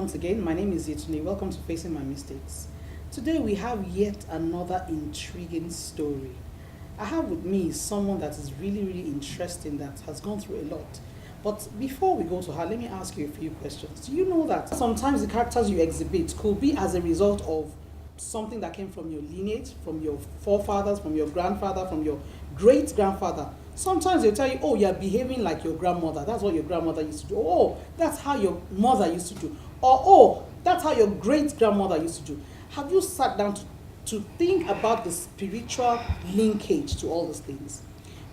once again. My name is Yetune. Welcome to Facing My Mistakes. Today we have yet another intriguing story. I have with me someone that is really, really interesting, that has gone through a lot. But before we go to her, let me ask you a few questions. Do you know that sometimes the characters you exhibit could be as a result of something that came from your lineage, from your forefathers, from your grandfather, from your great-grandfather? Sometimes they'll tell you, oh, you're behaving like your grandmother. That's what your grandmother used to do. Oh, that's how your mother used to do. Or, oh, that's how your great-grandmother used to do. Have you sat down to think about the spiritual linkage to all those things?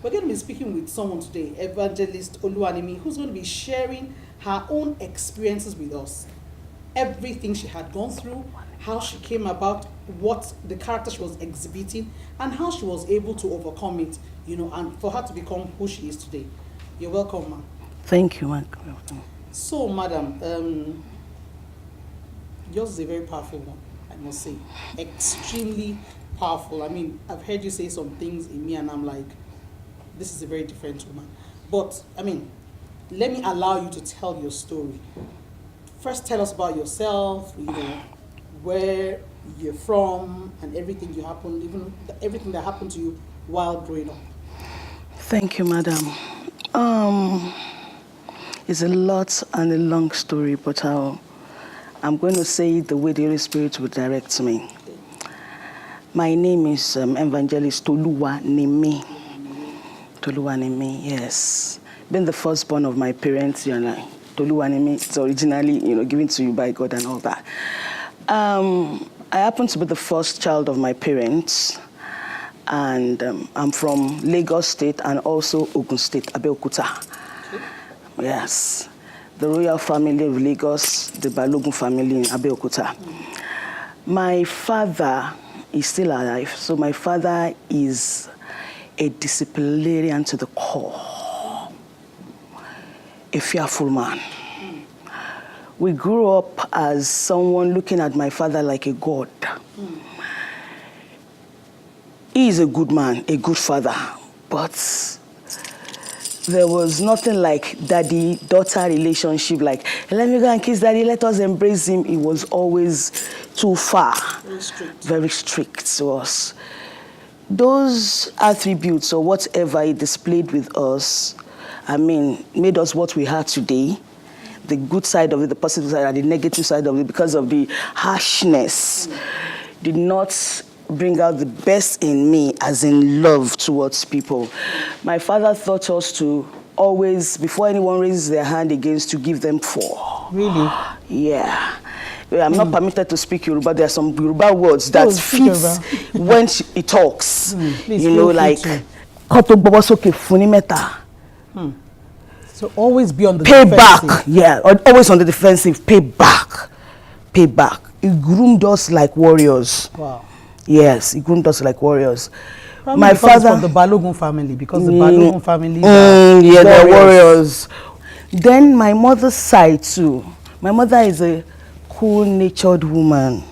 We're going to be speaking with someone today, Evangelist Toluwanimi, who's going to be sharing her own experiences with us. Everything she had gone through, how she came about, what the character she was exhibiting, and how she was able to overcome it, and for her to become who she is today. You're welcome, ma'am. Thank you, ma'am. So, madam, yours is a very powerful one, I must say. Extremely powerful. I mean, I've heard you say some things in me, and I'm like, this is a very different woman. But, I mean, let me allow you to tell your story. First, tell us about yourself, where you're from, and everything everything that happened to you while growing up. Thank you, madam. It's a lot and a long story, but I'm going to say it the way the Holy Spirit will direct me. My name is Evangelist Toluwanimi. Toluwanimi, yes. Being the firstborn of my parents, Toluwanimi, it's originally, given to you by God and all that. I happen to be the first child of my parents, and I'm from Lagos State and also Ogun State, Abeokuta. Yes, the royal family of Lagos, the Balogun family in Abeokuta. My father is still alive, so my father is a disciplinarian to the core, a fearful man. We grew up as someone looking at my father like a god. He is a good man, a good father, but there was nothing like daddy-daughter relationship, like, let me go and kiss daddy, let us embrace him. It was always too far. Very strict to us. Those attributes or whatever he displayed with us, made us what we are today. The good side of it, the positive side, and the negative side of it, because of the harshness, did not bring out the best in me, as in love towards people. My father taught us to always, before anyone raises their hand against, to give them 4. Really? Yeah. I'm not permitted to speak Yoruba. There are some Yoruba words that fits when he talks. Please, like, so always be on the pay defensive. Back, yeah, always on the defensive. Pay back. He groomed us like warriors. Wow. Yes, he groomed us like warriors. Probably my father from the Balogun family, because the Balogun family they're warriors. Then my mother's side too. My mother is a cool-natured woman,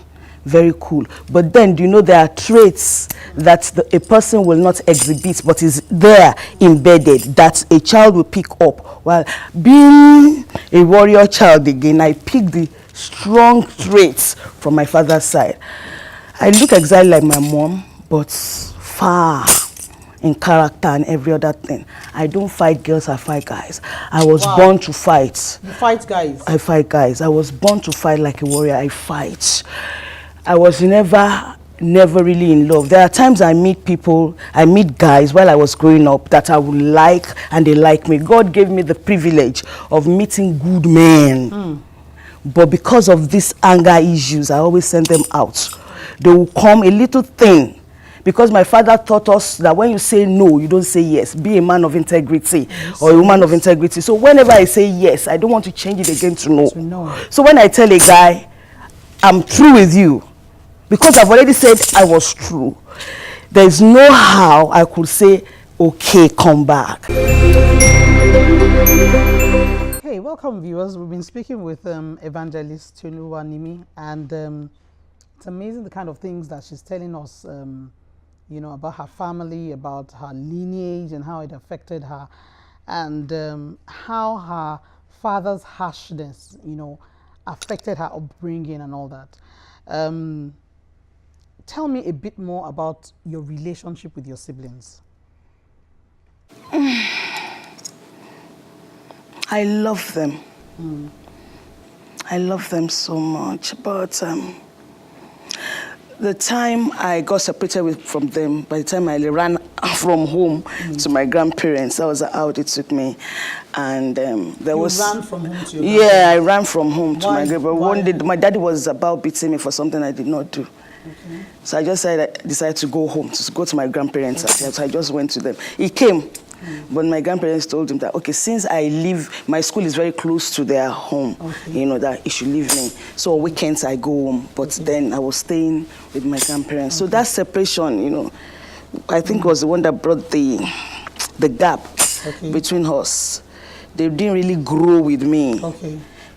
very cool. But then, there are traits that a person will not exhibit, but is there embedded, that a child will pick up. Well, being a warrior child again, I picked the strong traits from my father's side. I look exactly like my mom, but far in character and every other thing. I don't fight girls, I fight guys. I was born to fight. You fight guys? I fight guys. I was born to fight like a warrior. I fight. I was never really in love. There are times I meet guys while I was growing up that I would like, and they like me. God gave me the privilege of meeting good men. But because of these anger issues, I always send them out. They will come a little thing. Because my father taught us that when you say no, you don't say yes. Be a man of integrity or a woman of integrity. So whenever I say yes, I don't want to change it again to no. So when I tell a guy, I'm through with you, because I've already said I was true, there's no how I could say, okay, come back. Hey, welcome viewers. We've been speaking with Evangelist Toluwanimi, and it's amazing the kind of things that she's telling us, about her family, about her lineage and how it affected her, and how her father's harshness, affected her upbringing and all that. Tell me a bit more about your relationship with your siblings. I love them. I love them so much, but the time I got separated from them, by the time I ran from home to my grandparents, that was how it took me. And there was... You ran from home to your grandparents? Yeah, I ran from home to my grandparents. One day, my daddy was about beating me for something I did not do. Okay. So I decided to go home, to go to my grandparents. Okay. So I just went to them. He came. But my grandparents told him that, okay, since I live, my school is very close to their home, you know, that he should leave me. So on weekends I go home, but then I was staying with my grandparents. So that separation, you know, I think was the one that brought the gap between us. They didn't really grow with me.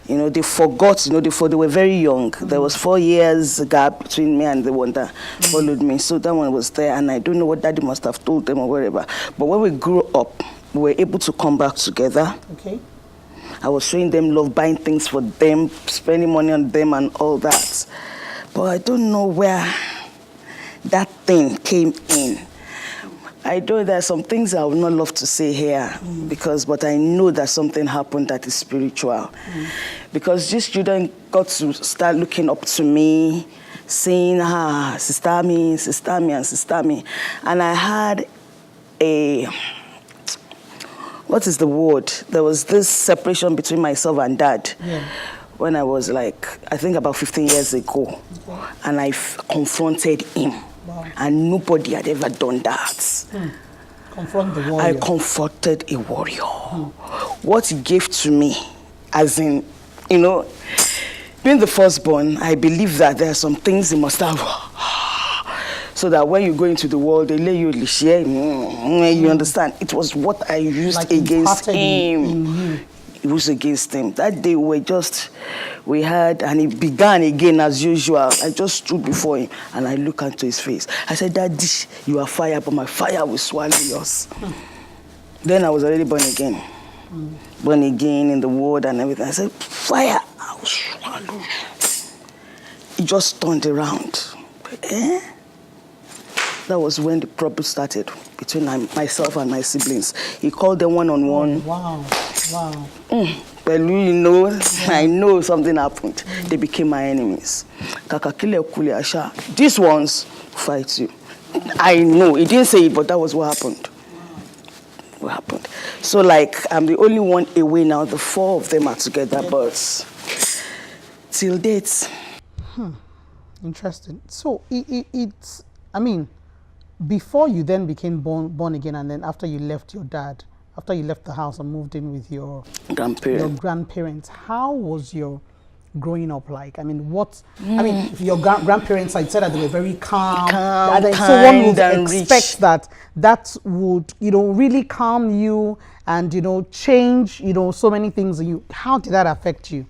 You know, they forgot, you know, they were very young. There was 4 years gap between me and the one that followed me. So that one was there, and I don't know what daddy must have told them or whatever. But when we grew up, we were able to come back together. Okay. I was showing them love, buying things for them, spending money on them and all that. But I don't know where that thing came in. I know there are some things I would not love to say here, but I know that something happened that is spiritual. Because these children got to start looking up to me, saying, sister me, and sister me. And I had what is the word? There was this separation between myself and dad. When I was like, I think about 15 years ago. And I confronted him. Wow. And nobody had ever done that. Confront the warrior. I confronted a warrior. What he gave to me, as in, you know, being the firstborn, I believe that there are some things he must have. So that when you go into the world, they lay you share. You understand? It was what I used like against him. It was against him. That day we had, and it began again as usual. I just stood before him and I looked into his face. I said, Daddy, you are fire, but my fire will swallow yours. Then I was already born again. Born again in the word and everything. I said, fire, I will swallow you. He just turned around. That was when the problem started between myself and my siblings. He called them one-on-one. Wow. But you know, I know something happened. They became my enemies. These ones fight you. I know. He didn't say it, but that was what happened. What happened. So, like, I'm the only one away now. The 4 of them are together, but till date. Interesting. So, it's, I mean, before you then became born again, and then after you left your dad, after you left the house and moved in with your grandparents, how was your growing up like? I mean, I mean, your grandparents, I said that they were very calm and so one would expect that would, you know, really calm you and, you know, change, you know, so many things in you. How did that affect you?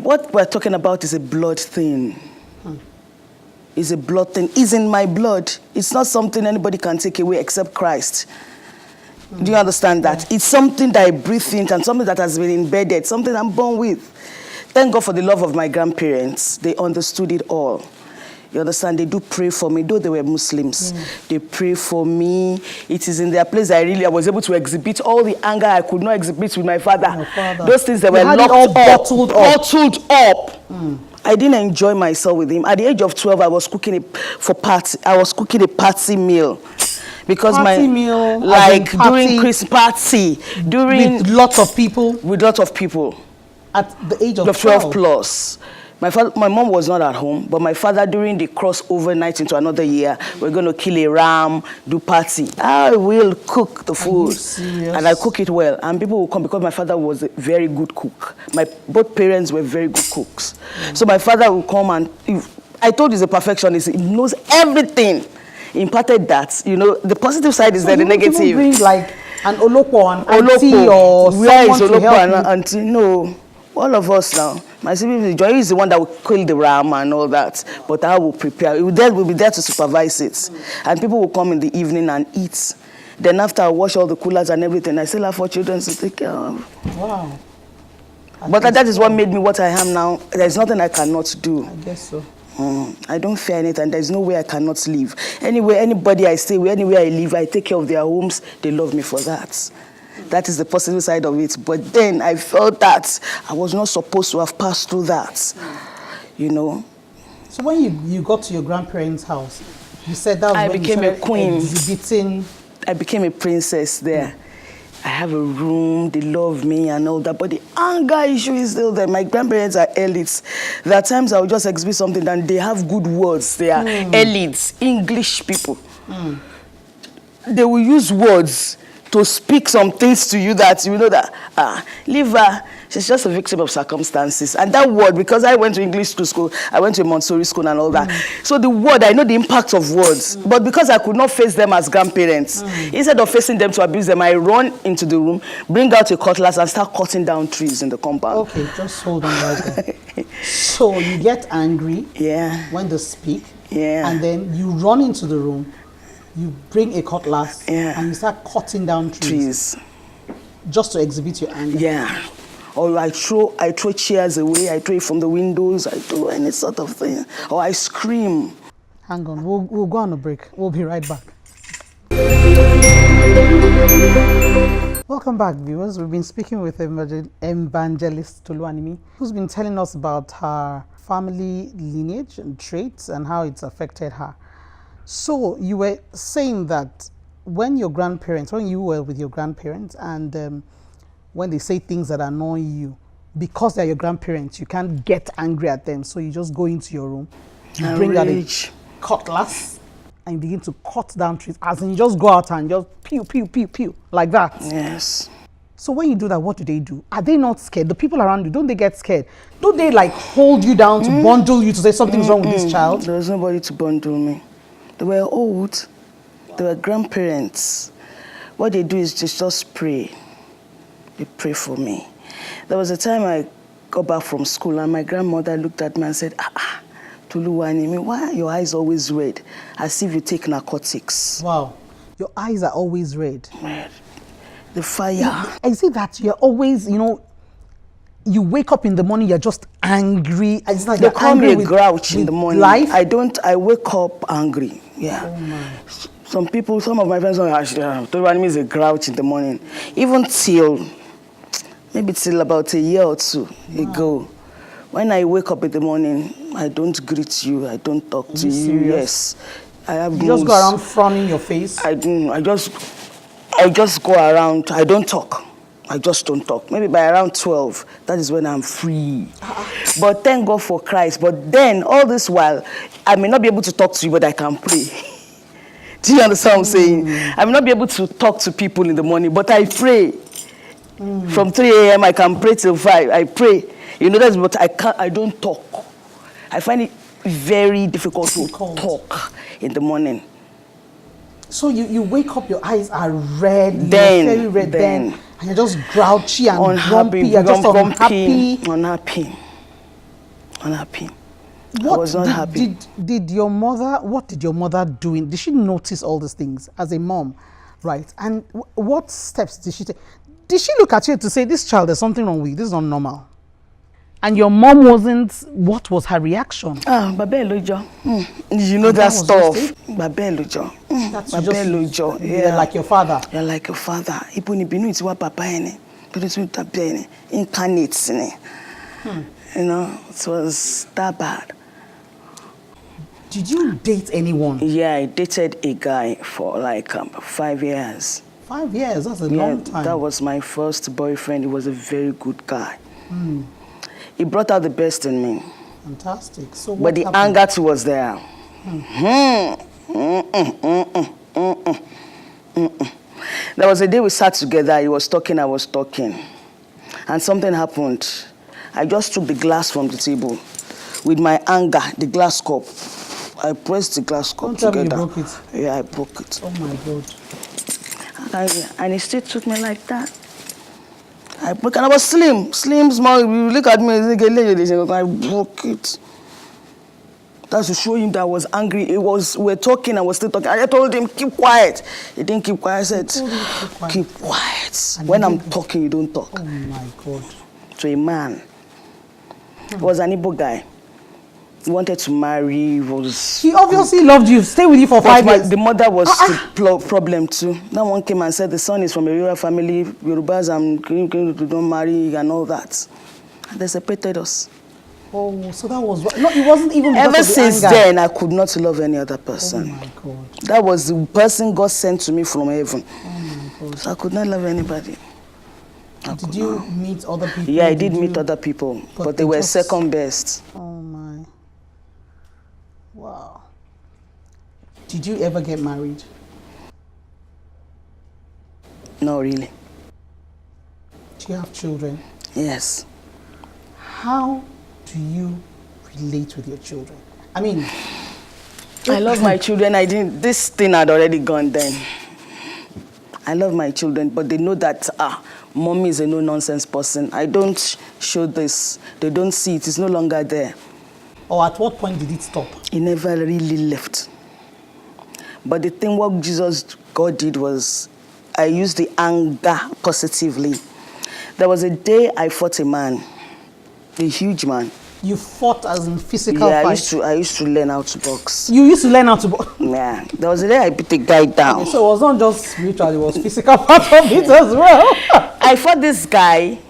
What we're talking about is a blood thing. It's a blood thing. It's in my blood. It's not something anybody can take away except Christ. Do you understand that? It's something that I breathe in and something that has been embedded, something I'm born with. Thank God for the love of my grandparents. They understood it all. You understand? They do pray for me, though they were Muslims. They pray for me. It is in their place I was able to exhibit all the anger I could not exhibit with my father. Those things that were locked up, bottled up. I didn't enjoy myself with him. At the age of 12, I was cooking a party meal. Because during Christmas party, with lots of people. With lots of people. At the age of 12 plus. My mom was not at home, but my father, during the crossover night into another year, we're going to kill a ram, do party. I will cook the food. Are you serious? And I cook it well. And people will come because my father was a very good cook. Both parents were very good cooks. So my father will come and, I told he's a perfectionist. He knows everything. He imparted that. You know, the positive side is that the negative. You bring like an Olopo and auntie or where is someone to Olopo help and auntie? No. All of us now. My siblings, Joy is the one that will kill the ram and all that. But I will prepare. We'll be there to supervise it. And people will come in the evening and eat. Then after I wash all the coolers and everything, I still have 4 children to take care of. Wow. But that is what made me what I am now. There's nothing I cannot do. I guess so. I don't fear anything. There's no way I cannot live. Anywhere, anybody I stay with, anywhere I live, I take care of their homes. They love me for that. That is the positive side of it. But then I felt that I was not supposed to have passed through that. You know. So when you got to your grandparents' house, you said that was I when became you a queen. Exhibiting. I became a princess there. I have a room, they love me and all that, but the anger issue is still there. My grandparents are elites. There are times I will just exhibit something and they have good words. They are elites, English people. They will use words to speak some things to you that you know that, leave her. She's just a victim of circumstances. And that word, because I went to English school, I went to Montessori school and all that. So the word, I know the impact of words. But because I could not face them as grandparents, instead of facing them to abuse them, I run into the room, bring out a cutlass and start cutting down trees in the compound. Okay, just hold on right there. So you get angry when they speak. And then you run into the room, you bring a cutlass and you start cutting down trees. Just to exhibit your anger. Or I throw chairs away, I throw it from the windows, I do any sort of thing. Or I scream. Hang on, we'll go on a break. We'll be right back. Welcome back, viewers. We've been speaking with Evangelist Toluwanimi, who's been telling us about her family lineage and traits and how it's affected her. So you were saying that when you were with your grandparents and when they say things that annoy you, because they're your grandparents, you can't get angry at them. So you just go into your room, you bring out a cutlass, and you begin to cut down trees. As in, you just go out and just pew, pew, pew, pew, like that. Yes. So when you do that, what do? Are they not scared? The people around you, don't they get scared? Don't they like hold you down to bundle you to say something's wrong with this child? There was nobody to bundle me. They were old. They were grandparents. What they do is just pray. They pray for me. There was a time I got back from school and my grandmother looked at me and said, Toluwanimi, why are your eyes always red? As if you take narcotics. Wow. Your eyes are always red. Red. The fire. I see that you're always, you wake up in the morning, you're just angry. It's like they call me a grouch in the morning. Life? I wake up angry. Yeah. Oh my. Some of my friends don't actually, Toluwanimi is a grouch in the morning. Even maybe till about a year or two ago. When I wake up in the morning, I don't greet you, I don't talk to you. Serious? Yes. I have you just go around frowning your face? I just go around, I don't talk. I just don't talk. Maybe by around 12, that is when I'm free. But thank God for Christ. But then, all this while, I may not be able to talk to you, but I can pray. Do you understand what I'm saying? I may not be able to talk to people in the morning, but I pray. From 3 a.m. I can pray till 5. I pray. That's what I don't talk. I find it very difficult to talk in the morning. So you wake up, your eyes are red, you're very red then, and you're just grouchy and grumpy, you're just unhappy. Unhappy. I was not happy. What did your mother do? Did she notice all these things as a mom, right? And what steps did she take? Did she look at you to say, this child, there's something wrong with you, this is not normal? And your mom wasn't, what was her reaction? Babelujo. You know that stuff. Babelujo. Babelujo. You're like your father. You're like your father. Ipuni it's what papa ene. But it's what tabene. Incarnates. It was that bad. Did you date anyone? Yeah, I dated a guy for like 5 years. 5 years? That's a long time. That was my first boyfriend. He was a very good guy. He brought out the best in me. Fantastic. So what But the happened? anger too was there. There was a day we sat together. He was talking, I was talking. And something happened. I just took the glass from the table. With my anger, the glass cup. I pressed the glass cup together. You broke it? Yeah, I broke it. Oh my God. And he still took me like that. I broke, and I was slim, small. You look at me, I broke it. That's to show him that I was angry. We're talking, I was still talking. I told him, keep quiet. He didn't keep quiet. I said, keep quiet. When I'm talking, you don't talk. Oh my God. to a man. He was an Igbo guy. He wanted to marry. He obviously loved you. Stay with you for 5 years. The mother was the problem too. That one came and said the son is from a rural family, Yorubas and don't marry and all that. And they separated us. Oh, so that was no. It wasn't even because Ever of the since anger. then, I could not love any other person. Oh my God. That was the person God sent to me from heaven. Oh my God. So I could not love anybody. Did you meet other people? Yeah, I did meet other people, but they were second best. Oh my. Wow. Did you ever get married? No, really. Do you have children? Yes. How do you relate with your children? I mean, I love my children. This thing had already gone then. I love my children, but they know that mommy is a no-nonsense person. I don't show this. They don't see it. It's no longer there. Or at what point did it stop? It never really left. But the thing what God did was, I used the anger positively. There was a day I fought a man, a huge man. You fought as in physical fight? I used to learn how to box. You used to learn how to box? Yeah. There was a day I beat a guy down. Okay, so it was not just spiritual, it was physical part of it as well. I fought this guy.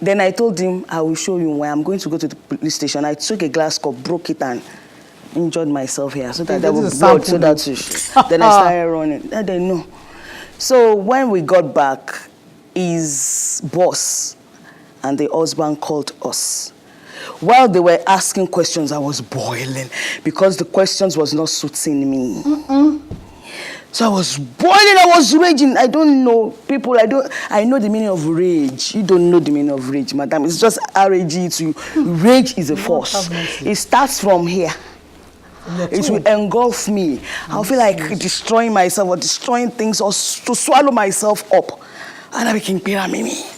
Then I told him, I will show you why. I'm going to go to the police station. I took a glass cup, broke it, and injured myself here. So that there was blood, so that then I started running. I didn't know. So when we got back, his boss and the husband called us. While they were asking questions, I was boiling because the questions was not suiting me. So I was boiling, I was raging. I don't know people, I know the meaning of rage. You don't know the meaning of rage, madam. It's just R-A-G to you. Rage is a force. It starts from here. It will engulf me. I'll feel like destroying myself or destroying things or to swallow myself up. And I became Piramimi.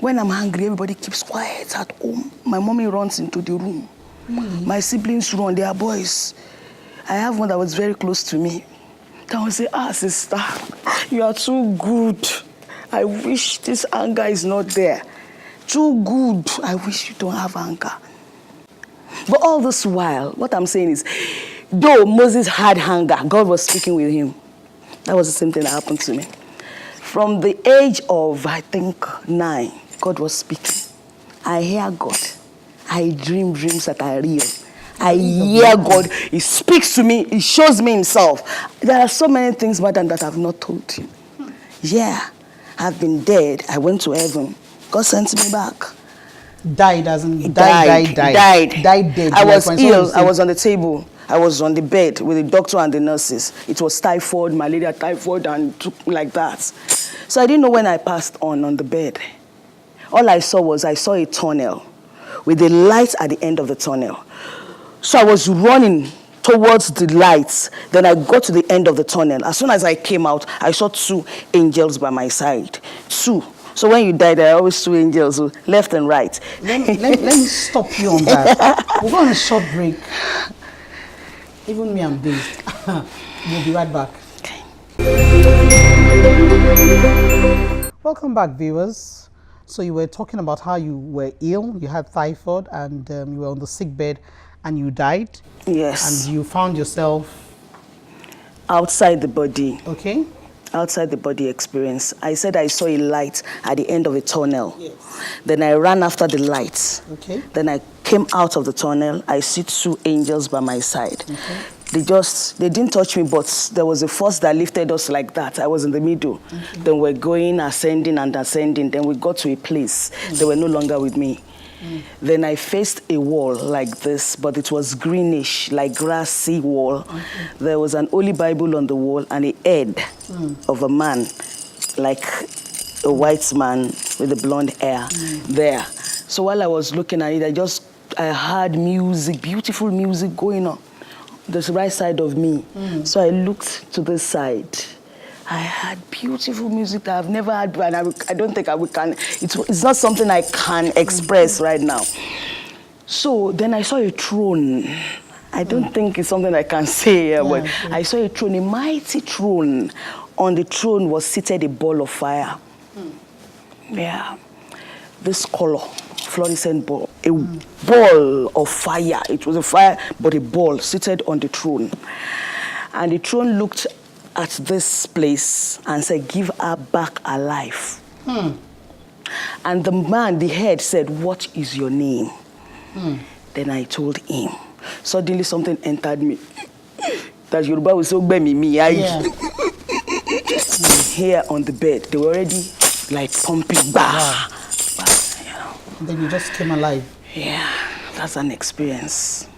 When I'm hungry, everybody keeps quiet at home. My mommy runs into the room. My siblings run, they are boys. I have one that was very close to me. I would say, sister, you are too good. I wish this anger is not there. Too good. I wish you don't have anger. But all this while, what I'm saying is, though Moses had hunger, God was speaking with him. That was the same thing that happened to me. From the age of, I think, 9, God was speaking. I hear God. I dream dreams that are real. I hear God. He speaks to me. He shows me himself. There are so many things, madam, that I've not told you. Yeah, I've been dead. I went to heaven. God sent me back. Died as in died dead. I was ill. I was on the table. I was on the bed with the doctor and the nurses. It was typhoid, malaria, typhoid, and like that. So I didn't know when I passed on the bed. All I saw was a tunnel with the light at the end of the tunnel. So I was running towards the lights. Then I got to the end of the tunnel. As soon as I came out, I saw 2 angels by my side. 2. So when you died, there are always 2 angels, left and right. Let me stop you on that. We're going on a short break. Even me, I'm dazed. We'll be right back. Okay. Welcome back, viewers. So you were talking about how you were ill, you had typhoid, and you were on the sick bed, and you died. Yes. And you found yourself outside the body. Okay. Outside the body experience. I said I saw a light at the end of a tunnel. Yes. Then I ran after the light. Okay. Then I came out of the tunnel. I see 2 angels by my side. Okay. They didn't touch me, but there was a force that lifted us like that. I was in the middle. Okay. Then we're going, ascending and ascending. Then we got to a place. They were no longer with me. Then I faced a wall like this, but it was greenish, like grassy wall. Okay. There was an Holy Bible on the wall and a head of a man, like a white man with the blonde hair there. So while I was looking at it, I heard music, beautiful music going on the right side of me. So I looked to this side. I had beautiful music that I've never had, and I don't think it's not something I can express right now. So then I saw a throne. I don't think it's something I can say here, but I saw a throne, a mighty throne. On the throne was seated a ball of fire. Yeah. this color, fluorescent ball, a ball of fire. It was a fire, but a ball seated on the throne. And the throne looked at this place and said, give her back alive. And the man, the head, said, what is your name? Then I told him. Suddenly something entered me. That Yoruba was so me. Here on the bed, they were already like pumping. Bah. And then you just came alive. Yeah, that's an experience.